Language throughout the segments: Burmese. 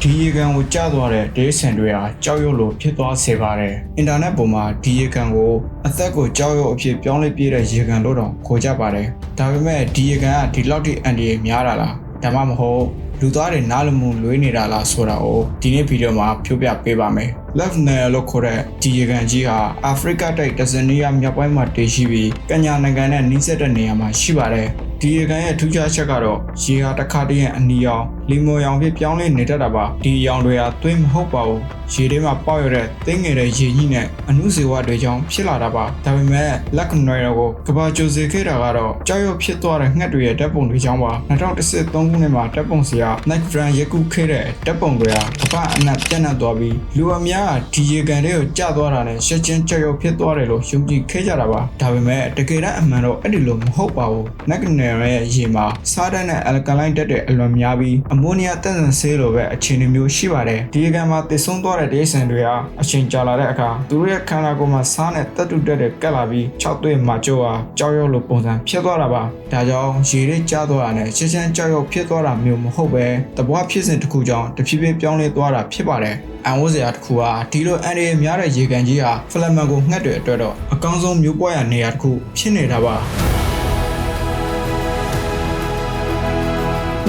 ဒီရေကန်ကိုကြားသွားတဲ့ဒေးဆန်တွေဟာကြောက်ရွံ့လို့ဖြစ်သွားစေပါတယ်အင်တာနက်ပေါ်မှာဒီရေကန်ကိုအသက်ကိုကြောက်ရွံ့အဖြစ်ပြောင်းလဲပြတဲ့ရေကန်လို့တော့ခေါ်ကြပါတယ်ဒါပေမဲ့ဒီရေကန်ကဒီလောက်ထိအန်ဒီရများတာလားဒါမှမဟုတ်လူသားတွေနားလမှုလွေးနေတာလားဆိုတာကိုဒီနေ့ဗီဒီယိုမှာပြောပြပေးပါမယ် Left Nile လို့ခေါ်တဲ့ဒီရေကန်ကြီးဟာအာဖရိကတိုက်တဇနီးယားမြောက်ပိုင်းမှာတည်ရှိပြီးကညာနိုင်ငံနဲ့နှိစက်တဲ့နေရာမှာရှိပါတယ်ဒီရေကန်ရဲ့ထူးခြားချက်ကတော့ရေဟာတစ်ခါတည်းအနီရောင်လီမိုရောင်ဖြစ်ပြောင်းလဲနေတတ်တာပါဒီရောင်တွေဟာသွေးမဟုတ်ပါဘူးရေထဲမှာပေါက်ရတဲ့သိငယ်တဲ့ရေကြီးနဲ့အနုစေဝတွေကြောင့်ဖြစ်လာတာပါဒါပေမဲ့ Left Nile ကိုကဘာကျိုစေခဲ့တာကတော့ကြောက်ရွံ့ဖြစ်သွားတဲ့ငှက်တွေရဲ့ဓာတ်ပုံတွေကြောင့်ပါ2013ခုနှစ်မှာဓာတ်ပုံဆရာ Nick Brand ရိုက်ကူးခဲ့တဲ့ဓာတ်ပုံတွေဟာကဘာအနက်ပြန့်နှံ့သွားပြီးလူအများကဒီရေကန်တွေကိုကျသွားတာနဲ့ရှက်ချင်းကြောက်ရွံ့ဖြစ်သွားတယ်လို့ယုံကြည်ခဲ့ကြတာပါဒါပေမဲ့တကယ်တမ်းအမှန်တော့အဲ့ဒီလိုမဟုတ်ပါဘူး Nick Brand ရဲ့ရေမှာစားတဲ့နဲ့ alkaline ဓာတ်တွေအလွန်များပြီးအမိုနီယာတန်ဆန်ဆေးလိုပဲအခြေအနေမျိုးရှိပါတယ်ဒီရေကန်မှာတည်ဆုံသွားတဲ့ဒေးဆန်တွေဟာအချိန်ကြာလာတဲ့အခါသူတို့ရဲ့ခန္ဓာကိုယ်မှာစားနဲ့တက်တူတက်တွေကက်လာပြီး၆သွေးမှာကျိုးဟာကြောက်ရွံ့လို့ပုံစံဖြစ်သွားတာပါဒါကြောင့်ရေတွေကျသွားတာနဲ့ရှက်ချင်းကြောက်ရွံ့ဖြစ်သွားတာမျိုးမဟုတ်ပဲတပွားဖြစ်စဉ်တစ်ခုကြောင့်တဖြည်းဖြည်းပြောင်းလဲသွားတာဖြစ်ပါတယ်အန်ဝတ်စရာတစ်ခုဟာဒီလိုအန်ရီများတဲ့ရေကန်ကြီးဟာဖလက်မန်ကိုငှက်တွေအတွက်တော့အကောင်းဆုံးမျိုးပွားရနေရာတစ်ခုဖြစ်နေတာပါ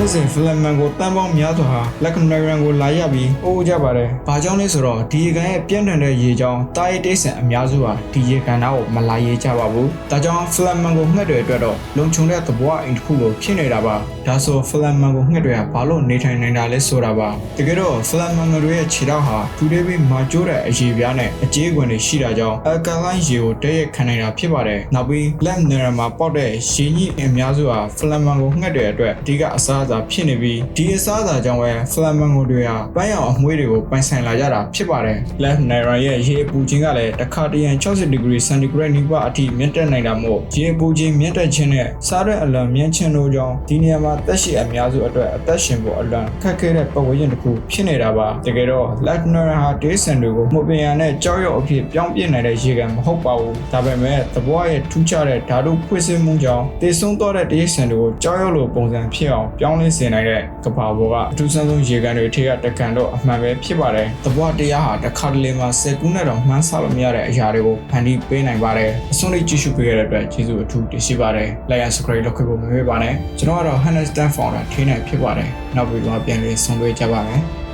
နေ့စဉ်ဖလက်မန်ကိုတန်ပေါင်းများစွာဟာလက်ခနရန်ကိုလာရပြီးအိုးကြပါတယ်။ဘာကြောင့်လဲဆိုတော့ဒီရေကန်ရဲ့ပြန့်ထန်တဲ့ရေကြောင့်တာရီတိတ်ဆန်အများစုဟာဒီရေကန်သားကိုမလာရဲကြပါဘူး။ဒါကြောင့်ဖလက်မန်ကိုငှက်တွေအတွက်တော့လုံခြုံတဲ့သဘောအိမ်တစ်ခုလိုဖြစ်နေတာပါ။ဒါဆိုဖလက်မန်ကိုငှက်တွေကဘာလို့နေထိုင်နေတာလဲဆိုတာပါ။တကယ်တော့ဖလက်မန်တွေရဲ့ခြေထောက်ဟာထူသေးပြီးမာကျိုးတဲ့အရေပြားနဲ့အကြေးခွင်တွေရှိတာကြောင့်အယ်ကာလိုင်းရေကိုတည့်ရက်ခံနေတာဖြစ်ပါတယ်။နောက်ပြီးလက်နရမှာပေါက်တဲ့ရေကြီးအများစုဟာဖလက်မန်ကိုငှက်တွေအတွက်အဓိကအစားအစာဖြစ်နေပြီးဒီအစားအစာကြောင့်ပဲဖလက်မန်ကိုတွေဟာပန်းရောင်အမွှေးတွေကိုပိုင်ဆိုင်လာကြတာဖြစ်ပါတယ်။ Left Nile ရဲ့ရေအပူချင်းကလည်းတစ်ခါတရံ60 degree centigrade နီးပါးအထိမြင့်တက်နိုင်တာမို့ရေအပူချင်းမြင့်တက်ခြင်းနဲ့စားတဲ့အလွန်မြင့်ခြင်းတို့ကြောင့်ဒီနေရာမှာသက်ရှိအများစုအတွက်အသက်ရှင်ဖို့အလွန်ခက်ခဲတဲ့ပတ်ဝန်းကျင်တစ်ခုဖြစ်နေတာပါ။တကယ်တော့ Left Nile ဟာဒေးဆန်တွေကိုမှုပင်ရနဲ့ကြောက်ရွံ့အဖြစ်ပြောင်းပြနိုင်တဲ့ရေကန်မဟုတ်ပါဘူး။ဒါပေမဲ့သဘောရဲ့ထူးခြားတဲ့ဓာတုဖွေးစည်းမှုကြောင့်တည်ဆုံသွားတဲ့ဒေးဆန်တွေကိုကြောက်ရွံ့လိုပုံစံဖြစ်အောင်ပြောင်းလဲစေနိုင်တဲ့ကဘာပေါ်ကအထူးဆန်းဆုံးရေကန်တွေထိကတကန်တော့အမှန်ပဲဖြစ်ပါတယ်။သဘောတရားဟာတစ်ခါတလေမှာ10ခုနဲ့တော့မှန်းဆလို့မရတဲ့အရာတွေကိုဖန်တီးပေးနိုင်ပါတယ်။အဆုံးလေးကြည့်ရှုပေးရတဲ့အတွက်ကျေးဇူးအထူးတင်ရှိပါတယ်။ Like and subscribe လုပ်ခဲ့ဖို့မမေ့ပါနဲ့။ကျွန်တော်ကတော့ Handstan Founder ထင်းနိုင်ဖြစ်ပါတယ်။နောက်ဗီဒီယိုမှာပြန်လည်ဆုံတွေ့ကြပါမယ်။